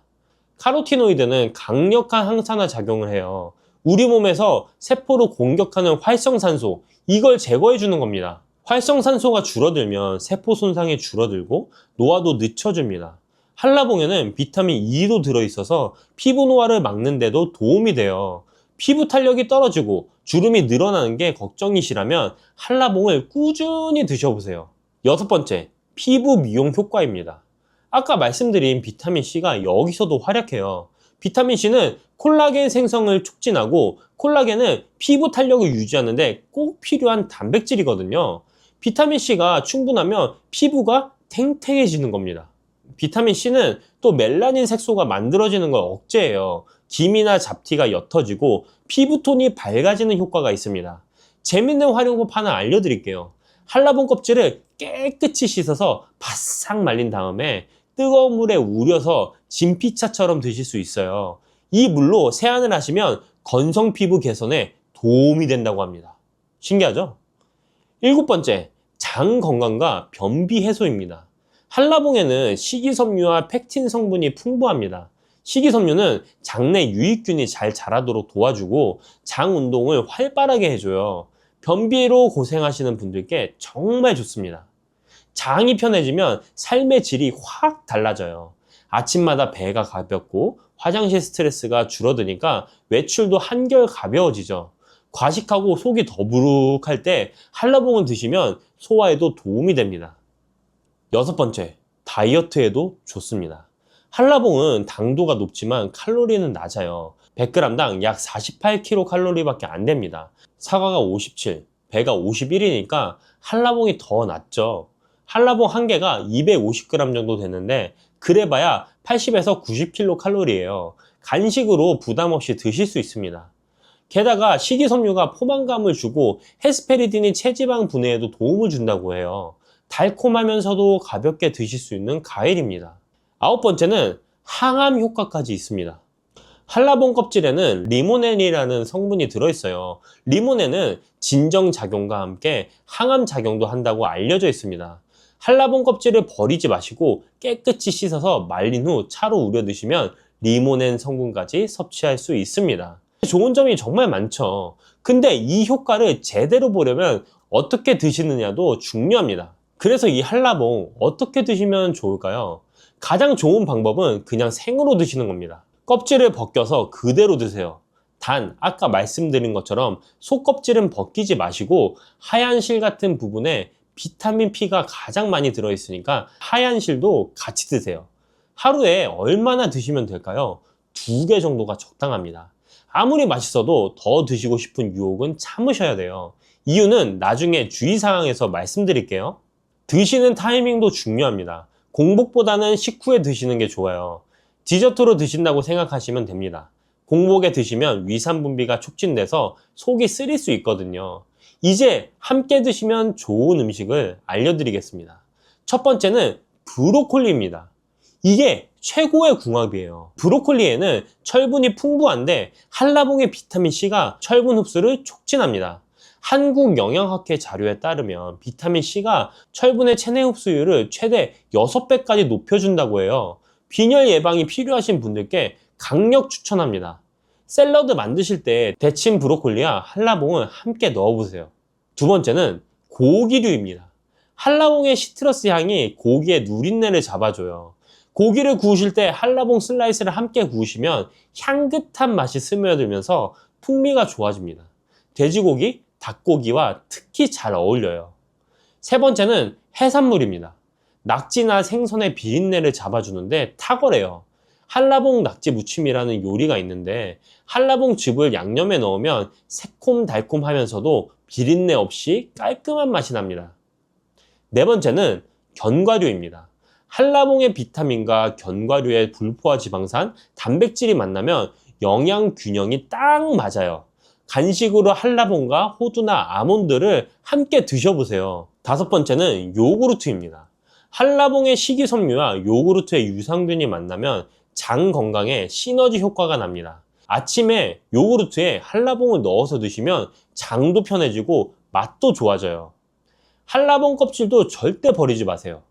카로티노이드는 강력한 항산화 작용을 해요. 우리 몸에서 세포를 공격하는 활성산소, 이걸 제거해 주는 겁니다. 활성산소가 줄어들면 세포 손상이 줄어들고 노화도 늦춰줍니다. 한라봉에는 비타민 E도 들어있어서 피부 노화를 막는 데도 도움이 돼요. 피부 탄력이 떨어지고 주름이 늘어나는 게 걱정이시라면 한라봉을 꾸준히 드셔보세요. 여섯 번째, 피부 미용 효과입니다. 아까 말씀드린 비타민C가 여기서도 활약해요. 비타민C는 콜라겐 생성을 촉진하고 콜라겐은 피부 탄력을 유지하는데 꼭 필요한 단백질이거든요. 비타민C가 충분하면 피부가 탱탱해지는 겁니다. 비타민C는 또 멜라닌 색소가 만들어지는 걸 억제해요. 기미나 잡티가 옅어지고 피부톤이 밝아지는 효과가 있습니다. 재밌는 활용법 하나 알려드릴게요. 한라봉 껍질을 깨끗이 씻어서 바싹 말린 다음에 뜨거운 물에 우려서 진피차처럼 드실 수 있어요. 이 물로 세안을 하시면 건성 피부 개선에 도움이 된다고 합니다. 신기하죠? 7번째, 장 건강과 변비 해소입니다. 한라봉에는 식이섬유와 팩틴 성분이 풍부합니다. 식이섬유는 장내 유익균이 잘 자라도록 도와주고 장 운동을 활발하게 해줘요. 변비로 고생하시는 분들께 정말 좋습니다. 장이 편해지면 삶의 질이 확 달라져요. 아침마다 배가 가볍고 화장실 스트레스가 줄어드니까 외출도 한결 가벼워지죠. 과식하고 속이 더부룩할 때 한라봉을 드시면 소화에도 도움이 됩니다. 6번째, 다이어트에도 좋습니다. 한라봉은 당도가 높지만 칼로리는 낮아요. 100g당 약 48kcal밖에 안 됩니다. 사과가 57, 배가 51이니까 한라봉이 더 낫죠. 한라봉 한 개가 250g 정도 되는데 그래봐야 80에서 90kcal예요. 간식으로 부담 없이 드실 수 있습니다. 게다가 식이섬유가 포만감을 주고 헤스페리딘이 체지방 분해에도 도움을 준다고 해요. 달콤하면서도 가볍게 드실 수 있는 과일입니다. 9번째는 항암 효과까지 있습니다. 한라봉 껍질에는 리모넨이라는 성분이 들어있어요. 리모넨은 진정작용과 함께 항암 작용도 한다고 알려져 있습니다. 한라봉 껍질을 버리지 마시고 깨끗이 씻어서 말린 후 차로 우려 드시면 리모넨 성분까지 섭취할 수 있습니다. 좋은 점이 정말 많죠. 근데 이 효과를 제대로 보려면 어떻게 드시느냐도 중요합니다. 그래서 이 한라봉 어떻게 드시면 좋을까요? 가장 좋은 방법은 그냥 생으로 드시는 겁니다. 껍질을 벗겨서 그대로 드세요. 단 아까 말씀드린 것처럼 속껍질은 벗기지 마시고 하얀 실 같은 부분에 비타민 P가 가장 많이 들어있으니까 하얀 실도 같이 드세요. 하루에 얼마나 드시면 될까요? 2개 정도가 적당합니다. 아무리 맛있어도 더 드시고 싶은 유혹은 참으셔야 돼요. 이유는 나중에 주의사항에서 말씀드릴게요. 드시는 타이밍도 중요합니다. 공복보다는 식후에 드시는 게 좋아요. 디저트로 드신다고 생각하시면 됩니다. 공복에 드시면 위산 분비가 촉진돼서 속이 쓰릴 수 있거든요. 이제 함께 드시면 좋은 음식을 알려드리겠습니다. 첫 번째는 브로콜리입니다. 이게 최고의 궁합이에요. 브로콜리에는 철분이 풍부한데 한라봉의 비타민C가 철분 흡수를 촉진합니다. 한국영양학회 자료에 따르면 비타민C가 철분의 체내 흡수율을 최대 6배까지 높여준다고 해요. 빈혈 예방이 필요하신 분들께 강력 추천합니다. 샐러드 만드실 때 데친 브로콜리와 한라봉을 함께 넣어보세요. 두 번째는 고기류입니다. 한라봉의 시트러스 향이 고기의 누린내를 잡아줘요. 고기를 구우실 때 한라봉 슬라이스를 함께 구우시면 향긋한 맛이 스며들면서 풍미가 좋아집니다. 돼지고기, 닭고기와 특히 잘 어울려요. 세 번째는 해산물입니다. 낙지나 생선의 비린내를 잡아주는데 탁월해요. 한라봉 낙지 무침이라는 요리가 있는데 한라봉즙을 양념에 넣으면 새콤달콤하면서도 비린내 없이 깔끔한 맛이 납니다. 네 번째는 견과류입니다. 한라봉의 비타민과 견과류의 불포화 지방산, 단백질이 만나면 영양 균형이 딱 맞아요. 간식으로 한라봉과 호두나 아몬드를 함께 드셔보세요. 다섯 번째는 요구르트입니다. 한라봉의 식이섬유와 요구르트의 유산균이 만나면 장 건강에 시너지 효과가 납니다. 아침에 요구르트에 한라봉을 넣어서 드시면 장도 편해지고 맛도 좋아져요. 한라봉 껍질도 절대 버리지 마세요.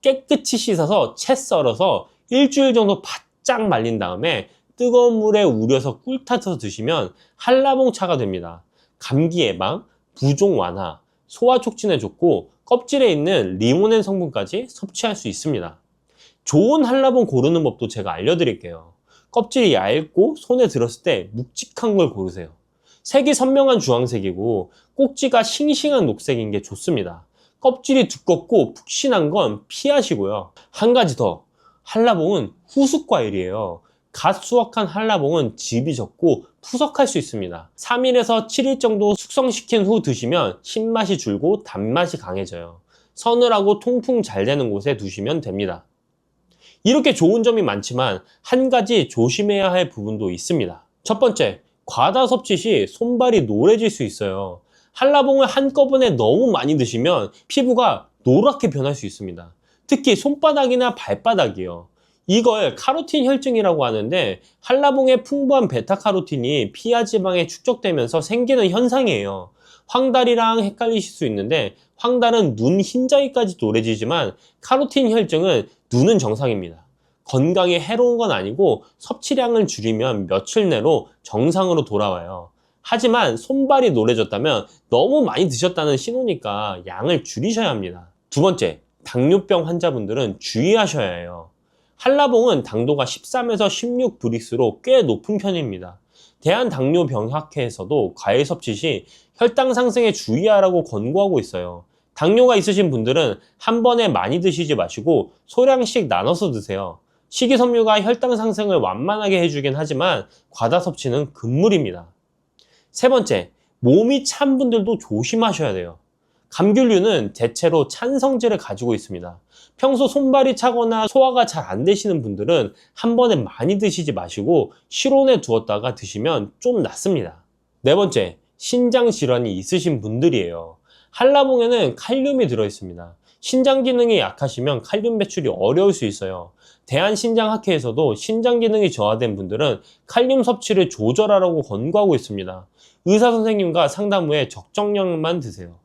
깨끗이 씻어서 채 썰어서 일주일 정도 바짝 말린 다음에 뜨거운 물에 우려서 꿀 타서 드시면 한라봉차가 됩니다. 감기 예방, 부종 완화, 소화 촉진에 좋고 껍질에 있는 리모넨 성분까지 섭취할 수 있습니다. 좋은 한라봉 고르는 법도 제가 알려드릴게요. 껍질이 얇고 손에 들었을 때 묵직한 걸 고르세요. 색이 선명한 주황색이고 꼭지가 싱싱한 녹색인 게 좋습니다. 껍질이 두껍고 푹신한 건 피하시고요. 한 가지 더, 한라봉은 후숙 과일이에요. 갓 수확한 한라봉은 즙이 적고 푸석할 수 있습니다. 3일에서 7일 정도 숙성시킨 후 드시면 신맛이 줄고 단맛이 강해져요. 서늘하고 통풍 잘 되는 곳에 두시면 됩니다. 이렇게 좋은 점이 많지만 한 가지 조심해야 할 부분도 있습니다. 첫 번째, 과다 섭취 시 손발이 노래질 수 있어요. 한라봉을 한꺼번에 너무 많이 드시면 피부가 노랗게 변할 수 있습니다. 특히 손바닥이나 발바닥이요. 이걸 카로틴 혈증이라고 하는데 한라봉에 풍부한 베타카로틴이 피하 지방에 축적되면서 생기는 현상이에요. 황달이랑 헷갈리실 수 있는데 황달은 눈 흰자위까지 노래지지만 카로틴 혈증은 눈은 정상입니다. 건강에 해로운 건 아니고 섭취량을 줄이면 며칠 내로 정상으로 돌아와요. 하지만 손발이 노래졌다면 너무 많이 드셨다는 신호니까 양을 줄이셔야 합니다. 두 번째, 당뇨병 환자분들은 주의하셔야 해요. 한라봉은 당도가 13에서 16 브릭스로 꽤 높은 편입니다. 대한당뇨병학회에서도 과일 섭취 시 혈당 상승에 주의하라고 권고하고 있어요. 당뇨가 있으신 분들은 한 번에 많이 드시지 마시고 소량씩 나눠서 드세요. 식이섬유가 혈당 상승을 완만하게 해주긴 하지만 과다 섭취는 금물입니다. 세 번째, 몸이 찬 분들도 조심하셔야 돼요. 감귤류는 대체로 찬 성질을 가지고 있습니다. 평소 손발이 차거나 소화가 잘 안 되시는 분들은 한 번에 많이 드시지 마시고 실온에 두었다가 드시면 좀 낫습니다. 네 번째, 신장 질환이 있으신 분들이에요. 한라봉에는 칼륨이 들어있습니다. 신장 기능이 약하시면 칼륨 배출이 어려울 수 있어요. 대한신장학회에서도 신장 기능이 저하된 분들은 칼륨 섭취를 조절하라고 권고하고 있습니다. 의사 선생님과 상담 후에 적정량만 드세요.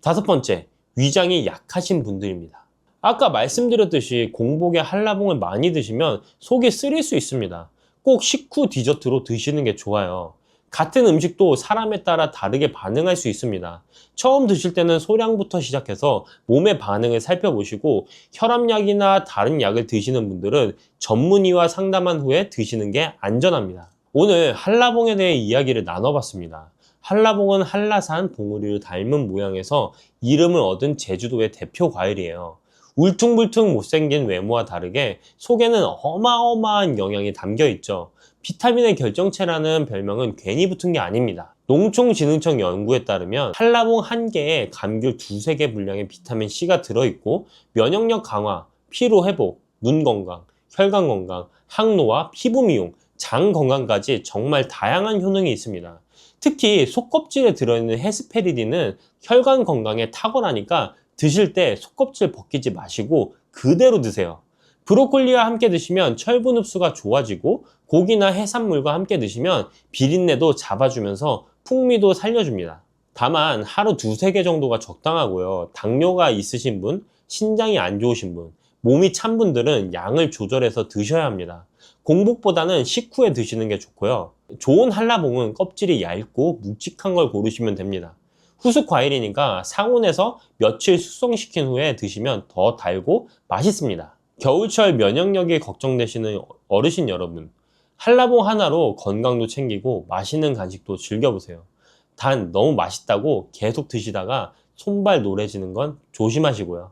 다섯 번째, 위장이 약하신 분들입니다. 아까 말씀드렸듯이 공복에 한라봉을 많이 드시면 속이 쓰릴 수 있습니다. 꼭 식후 디저트로 드시는 게 좋아요. 같은 음식도 사람에 따라 다르게 반응할 수 있습니다. 처음 드실 때는 소량부터 시작해서 몸의 반응을 살펴보시고 혈압약이나 다른 약을 드시는 분들은 전문의와 상담한 후에 드시는 게 안전합니다. 오늘 한라봉에 대해 이야기를 나눠봤습니다. 한라봉은 한라산 봉우리를 닮은 모양에서 이름을 얻은 제주도의 대표 과일이에요. 울퉁불퉁 못생긴 외모와 다르게 속에는 어마어마한 영양이 담겨 있죠. 비타민의 결정체라는 별명은 괜히 붙은 게 아닙니다. 농촌진흥청 연구에 따르면 한라봉 한 개에 감귤 2~3개 분량의 비타민 C가 들어있고 면역력 강화, 피로 회복, 눈 건강, 혈관 건강, 항노화, 피부 미용, 장 건강까지 정말 다양한 효능이 있습니다. 특히 속껍질에 들어있는 헤스페리딘은 혈관 건강에 탁월하니까 드실 때 속껍질 벗기지 마시고 그대로 드세요. 브로콜리와 함께 드시면 철분 흡수가 좋아지고 고기나 해산물과 함께 드시면 비린내도 잡아주면서 풍미도 살려줍니다. 다만 하루 2~3개 정도가 적당하고요. 당뇨가 있으신 분, 신장이 안 좋으신 분, 몸이 찬 분들은 양을 조절해서 드셔야 합니다. 공복보다는 식후에 드시는 게 좋고요. 좋은 한라봉은 껍질이 얇고 묵직한 걸 고르시면 됩니다. 후숙 과일이니까 상온에서 며칠 숙성시킨 후에 드시면 더 달고 맛있습니다. 겨울철 면역력이 걱정되시는 어르신 여러분, 한라봉 하나로 건강도 챙기고 맛있는 간식도 즐겨보세요. 단 너무 맛있다고 계속 드시다가 손발 노래지는 건 조심하시고요.